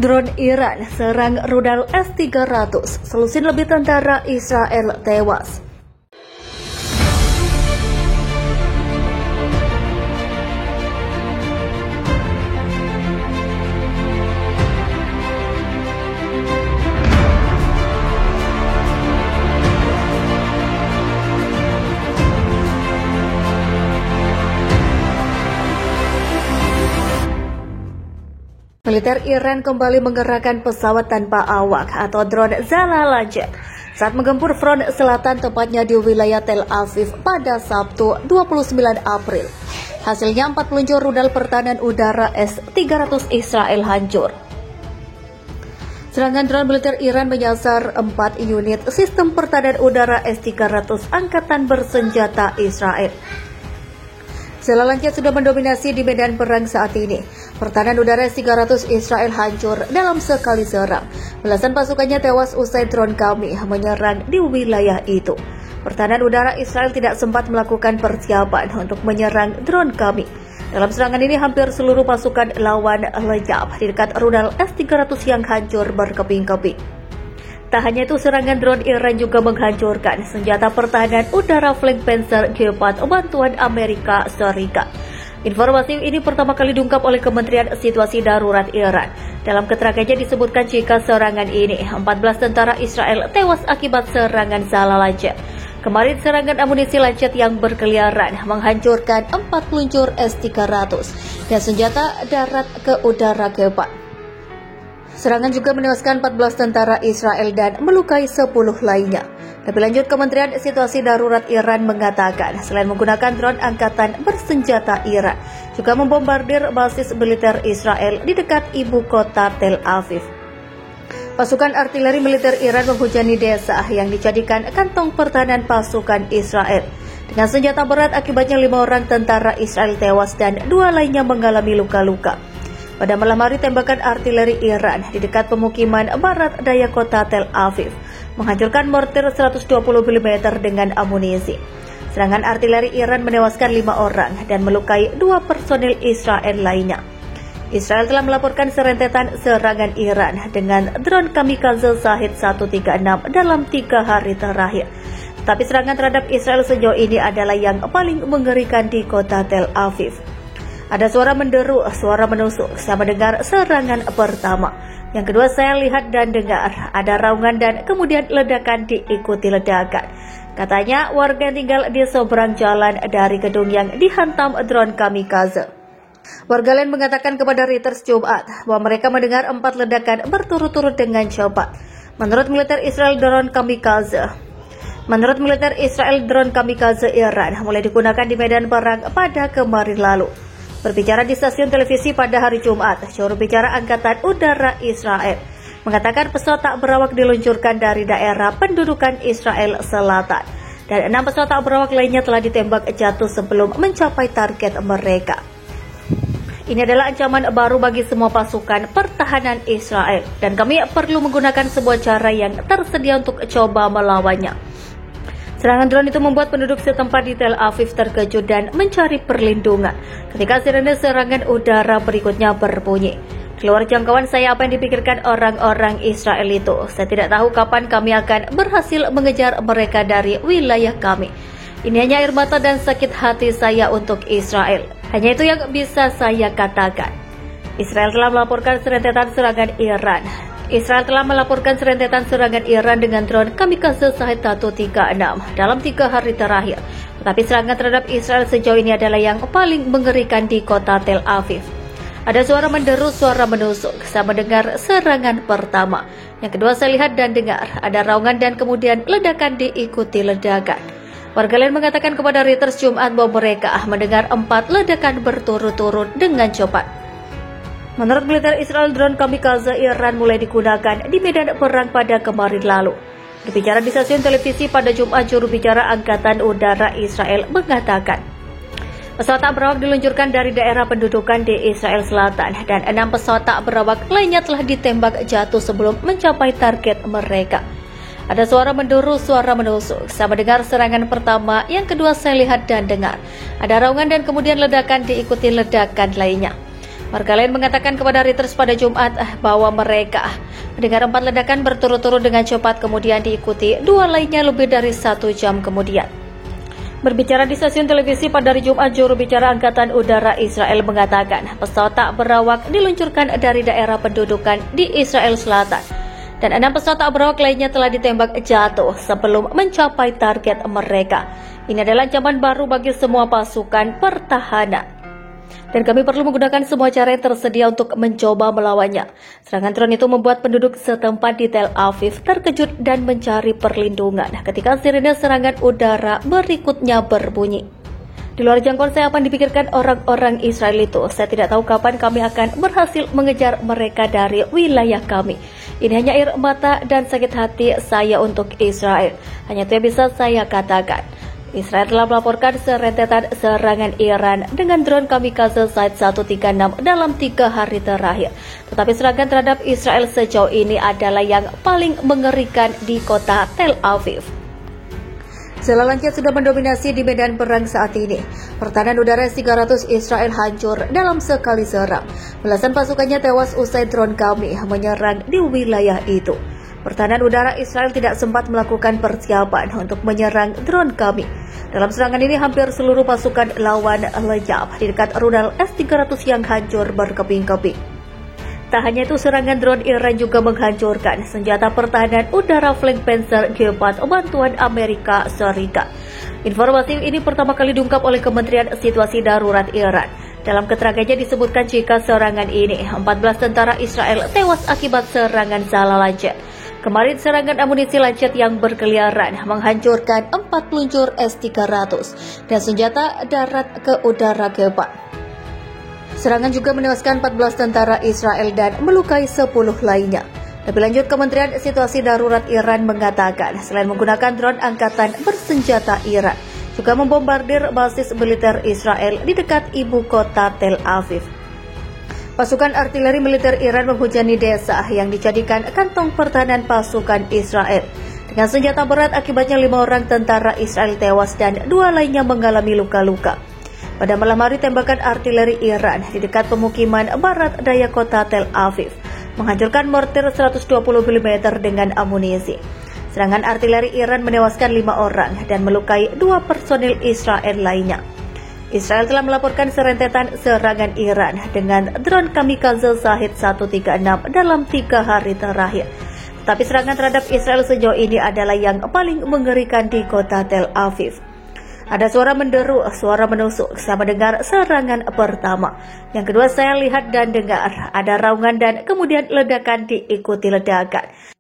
Drone Iran serang rudal S-300, selusin lebih tentara Israel tewas. Militer Iran kembali menggerakkan pesawat tanpa awak atau drone Zalala Jet saat menggempur front selatan, tepatnya di wilayah Tel Aviv pada Sabtu 29 April. Hasilnya 4 peluncur rudal pertahanan udara S-300 Israel hancur. Serangan drone militer Iran menyasar 4 unit sistem pertahanan udara S-300 Angkatan Bersenjata Israel. Zalala Jet sudah mendominasi di medan perang saat ini. Pertahanan udara S-300 Israel hancur dalam sekali serang. Belasan pasukannya tewas usai drone kami menyerang di wilayah itu. Pertahanan udara Israel tidak sempat melakukan persiapan untuk menyerang drone kami. Dalam serangan ini hampir seluruh pasukan lawan lenyap di dekat rudal S-300 yang hancur berkeping-keping. Tak hanya itu, serangan drone Iran juga menghancurkan senjata pertahanan udara Flank Panzer G4 bantuan Amerika Serikat. Informasi ini pertama kali diungkap oleh Kementerian Situasi Darurat Iran. Dalam keterangannya disebutkan jika serangan ini 14 tentara Israel tewas akibat serangan Zalala Jet. Kemarin serangan amunisi lancet yang berkeliaran menghancurkan 4 peluncur S-300 dan senjata darat ke udara G4. Serangan juga menewaskan 14 tentara Israel dan melukai 10 lainnya. Lebih lanjut, Kementerian Situasi Darurat Iran mengatakan selain menggunakan drone angkatan bersenjata Iran, juga membombardir basis militer Israel di dekat ibu kota Tel Aviv. Pasukan artileri militer Iran menghujani desa yang dijadikan kantong pertahanan pasukan Israel. Dengan senjata berat, akibatnya 5 orang tentara Israel tewas dan 2 lainnya mengalami luka-luka. Pada malam hari, tembakan artileri Iran di dekat pemukiman barat daya kota Tel Aviv menghancurkan mortir 120 mm dengan amunisi. Serangan artileri Iran menewaskan 5 orang dan melukai 2 personil Israel lainnya. Israel telah melaporkan serentetan serangan Iran dengan drone kamikaze Shahed 136 dalam 3 hari terakhir. Tapi serangan terhadap Israel sejauh ini adalah yang paling mengerikan di kota Tel Aviv. Ada suara menderu, suara menusuk. Saya mendengar serangan pertama. Yang kedua saya lihat dan dengar ada raungan dan kemudian ledakan diikuti ledakan. Katanya warga yang tinggal di seberang jalan dari gedung yang dihantam drone kamikaze. Warga lain mengatakan kepada Reuters Jumat bahwa mereka mendengar 4 ledakan berturut-turut dengan cepat. Menurut militer Israel, drone kamikaze Iran mulai digunakan di medan perang pada kemarin lalu. Berbicara di stasiun televisi pada hari Jumat, juru bicara Angkatan Udara Israel mengatakan pesawat tak berawak diluncurkan dari daerah pendudukan Israel Selatan dan 6 pesawat tak berawak lainnya telah ditembak jatuh sebelum mencapai target mereka. Ini adalah ancaman baru bagi semua pasukan pertahanan Israel dan kami perlu menggunakan sebuah cara yang tersedia untuk coba melawannya. Serangan drone itu membuat penduduk setempat di Tel Aviv terkejut dan mencari perlindungan ketika sirene serangan udara berikutnya berbunyi. Di luar jangkauan saya apa yang dipikirkan orang-orang Israel itu. Saya tidak tahu kapan kami akan berhasil mengejar mereka dari wilayah kami. Ini hanya air mata dan sakit hati saya untuk Israel. Hanya itu yang bisa saya katakan. Israel telah melaporkan serentetan serangan Iran dengan drone kamikaze Shahed 136 dalam 3 hari terakhir. Tetapi serangan terhadap Israel sejauh ini adalah yang paling mengerikan di kota Tel Aviv. Ada suara menderu, suara menusuk. Saya mendengar serangan pertama. Yang kedua saya lihat dan dengar ada raungan dan kemudian ledakan diikuti ledakan. Warga lain mengatakan kepada Reuters Jumat bahwa mereka mendengar 4 ledakan berturut-turut dengan cepat. Menurut militer Israel, drone kamikaze Iran mulai digunakan di medan perang pada kemarin lalu. Berbicara di stasiun televisi pada Jumat, juru bicara Angkatan Udara Israel mengatakan, pesawat tak berawak diluncurkan dari daerah pendudukan di Israel Selatan dan 6 pesawat tak berawak lainnya telah ditembak jatuh sebelum mencapai target mereka. Ada suara menderu, suara menusuk. Saya mendengar serangan pertama, yang kedua saya lihat dan dengar ada raungan dan kemudian ledakan diikuti ledakan lainnya. Warga lain mengatakan kepada Reuters pada Jumat bahwa mereka mendengar 4 ledakan berturut-turut dengan cepat, kemudian diikuti 2 lainnya lebih dari 1 jam kemudian. Berbicara di stasiun televisi pada hari Jumat, juru bicara Angkatan Udara Israel mengatakan pesawat tak berawak diluncurkan dari daerah pendudukan di Israel Selatan, dan 6 pesawat tak berawak lainnya telah ditembak jatuh sebelum mencapai target mereka. Ini adalah ancaman baru bagi semua pasukan pertahanan, dan kami perlu menggunakan semua cara yang tersedia untuk mencoba melawannya. Serangan drone itu membuat penduduk setempat di Tel Aviv terkejut dan mencari perlindungan ketika sirene serangan udara berikutnya berbunyi. Di luar jangkauan saya, apa yang dipikirkan orang-orang Israel itu? Saya tidak tahu kapan kami akan berhasil mengejar mereka dari wilayah kami. Ini hanya air mata dan sakit hati saya untuk Israel. Hanya itu yang bisa saya katakan. Israel telah melaporkan serentetan serangan Iran dengan drone kamikaze Shahed 136 dalam 3 hari terakhir. Tetapi serangan terhadap Israel sejauh ini adalah yang paling mengerikan di kota Tel Aviv. Zala Lancet sudah mendominasi di medan perang saat ini. Pertahanan udara S-300 Israel hancur dalam sekali serang. Belasan pasukannya tewas usai drone kami menyerang di wilayah itu. Pertahanan udara Israel tidak sempat melakukan persiapan untuk menyerang drone kami. Dalam serangan ini, hampir seluruh pasukan lawan lenyap di dekat rudal S-300 yang hancur berkeping-keping. Tak hanya itu, serangan drone Iran juga menghancurkan senjata pertahanan udara Flank Panzer G4 bantuan Amerika Serikat. Informasi ini pertama kali diungkap oleh Kementerian Situasi Darurat Iran. Dalam keterangannya disebutkan jika serangan ini 14 tentara Israel tewas akibat serangan Zala Lancet. Kemarin serangan amunisi Lancet yang berkeliaran menghancurkan 4 peluncur S-300 dan senjata darat ke udara G4. Serangan juga menewaskan 14 tentara Israel dan melukai 10 lainnya. Lebih lanjut, Kementerian Situasi Darurat Iran mengatakan selain menggunakan drone angkatan bersenjata Iran, juga membombardir basis militer Israel di dekat ibu kota Tel Aviv. Pasukan artileri militer Iran menghujani desa yang dijadikan kantong pertahanan pasukan Israel dengan senjata berat. Akibatnya 5 orang tentara Israel tewas dan 2 lainnya mengalami luka-luka. Pada malam hari, tembakan artileri Iran di dekat pemukiman barat daya kota Tel Aviv menghancurkan mortir 120 mm dengan amunisi. Serangan artileri Iran menewaskan 5 orang dan melukai 2 personil Israel lainnya. Israel telah melaporkan serentetan serangan Iran dengan drone kamikaze Shahed 136 dalam 3 hari terakhir. Tetapi serangan terhadap Israel sejauh ini adalah yang paling mengerikan di kota Tel Aviv. Ada suara menderu, suara menusuk. Saya mendengar serangan pertama. Yang kedua saya lihat dan dengar ada raungan dan kemudian ledakan diikuti ledakan.